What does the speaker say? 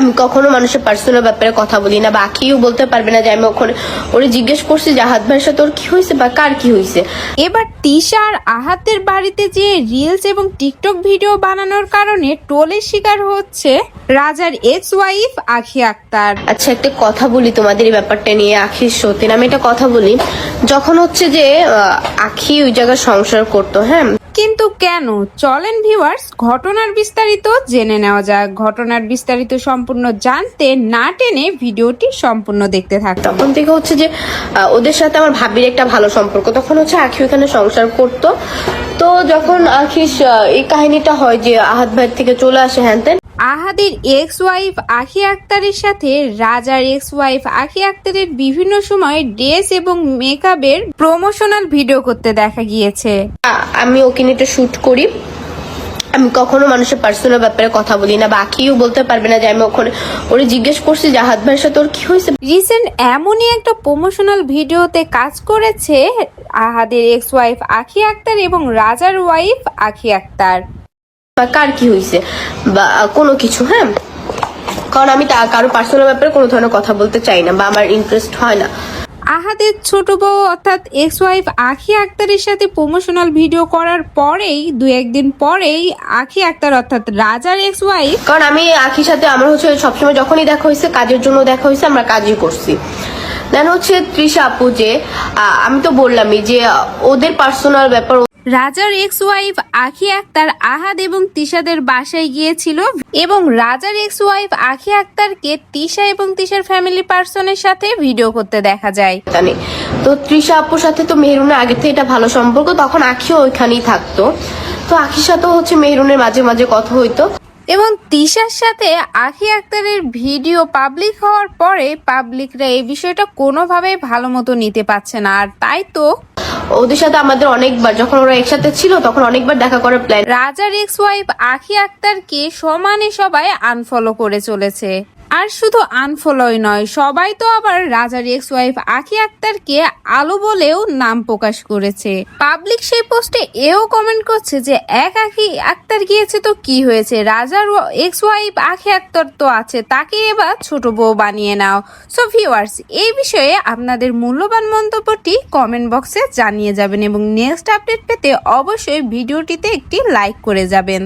আমি কখনো মানুষের পার্সোনাল ব্যাপারে কথা বলি না, বা আখিও বলতে পারবে না যে আমি ওখানে ওরে জিজ্ঞেস করছি যে আহাত ভাইয়ের সাথে ওর কি হয়েছে বা কার কি হয়েছে। এবার তিশা আর আহাতের বাড়িতে যে রিলস এবং টিকটক ভিডিও বানানোর কারণে ট্রোলের শিকার হচ্ছে রাজার এক্স ওয়াইফ আখি আক্তার। আচ্ছা, একটা কথা বলি তোমাদের এই ব্যাপারটা নিয়ে, আখির সতীন আমি একটা কথা বলি। যখন হচ্ছে যে আখি ওই জায়গায় সংসার করতো, হ্যাঁ, কিন্তু কেন, চলেন ভিউয়ার্স ঘটনার বিস্তারিত জেনে নেওয়া যাক। ঘটনার বিস্তারিত সম্পূর্ণ জানতে না টেনে ভিডিওটি সম্পূর্ণ দেখতে থাক। তখন থেকে হচ্ছে যে ওদের সাথে আমার ভাবির একটা ভালো সম্পর্ক, তখন হচ্ছে আখি ওখানে সংসার করতো। তো যখন আখি এই কাহিনীটা হয় যে আহাত ভাইয়ের থেকে চলে আসে হ্যান তেন, আহাদের এক্স ওয়াইফ আখি আক্তারের সাথে রাজার এক্স ওয়াইফ আখি আক্তারের বিভিন্ন সময় ড্রেস এবং মেকআপের প্রমোশনাল ভিডিও করতে দেখা গিয়েছে। আমি ওকে নিয়ে একটা শুট করি। আমি কখনো মানুষের পার্সোনাল ব্যাপারে কথা বলি না, বা আখিও বলতে পারবে না যে আমি ওখানে ওরে জিজ্ঞেস করছি যে আহাত ভাইয়ের সাথে ওর কি হয়েছে। রিসেন্ট এমনই একটা প্রমোশনাল ভিডিওতে কাজ করেছে আহাদের এক্স ওয়াইফ আখি আক্তার এবং রাজার ওয়াইফ আখি আক্তার, বা কার কি হয়েছে বা কোনো কিছু, হ্যাঁ, কারণ আমি কারো পার্সোনাল ব্যাপারে কোনো ধরনের কথা বলতে চাই না বা আমার ইন্টারেস্ট হয় না। আহাদের ছোট বউ অর্থাৎ এক্স ওয়াইফ আখি আক্তারের সাথে প্রমোশনাল ভিডিও করার পরেই দু একদিন পরেই আখি আক্তার অর্থাৎ রাজার এক্স ওয়াইফ, কারণ আমি আখির সাথে আমার হচ্ছে সবসময় যখনই দেখা হয়েছে কাজের জন্য দেখা হয়েছে, আমরা কাজই করছি। দেন হচ্ছে তৃষা আপু যে আমি তো বললামই যে ওদের পার্সোনাল ব্যাপার। রাজার এক্স ওয়াইফ আখি আক্তার আহাদ এবং তিশাদের বাসায় গিয়েছিল এবং রাজার এক্স ওয়াইফ আখি আক্তারকে তিশা এবং তিশার ফ্যামিলি পার্সনের সাথে ভিডিও করতে দেখা যায়। তো তৃষা আপুর সাথে তো মেহরুনের আগে থেকে এটা ভালো সম্পর্ক, তখন আখিও ওইখানেই থাকতো। তো আখির সাথেও হচ্ছে মেহরুনের মাঝে মাঝে কথা হইতো। এবং তিশার সাথে আখি আক্তারের ভিডিও পাবলিক হওয়ার পরে পাবলিকরা এই বিষয়টা কোনোভাবেই ভালো মতো নিতে পারছে না, আর তাই তো ওদের সাথে আমাদের অনেকবার, যখন ওরা একসাথে ছিল তখন অনেকবার দেখা করার প্ল্যান। রাজার এক্স ওয়াইফ আখি আক্তারকে সমানে সবাই আনফলো করে চলেছে। আর শুধু আনফলোই নয়, সবাই তো আবার রাজার এক্স ওয়াইফ আখি আক্তারকে আলো বলেও নাম প্রকাশ করেছে। পাবলিক সেই পোস্টে এও কমেন্ট করছে যে এক আখি আক্তার গিয়েছে তো কি হয়েছে, রাজার এক্স ওয়াইফ আখি আক্তার তো আছে, তাকে এবার ছোট বউ বানিয়ে নাও। সো ভিউয়ার্স, এই বিষয়ে আপনাদের মূল্যবান মন্তব্যটি কমেন্ট বক্সে জানিয়ে যাবেন এবং নেক্সট আপডেট পেতে অবশ্যই ভিডিওটিতে একটি লাইক করে যাবেন।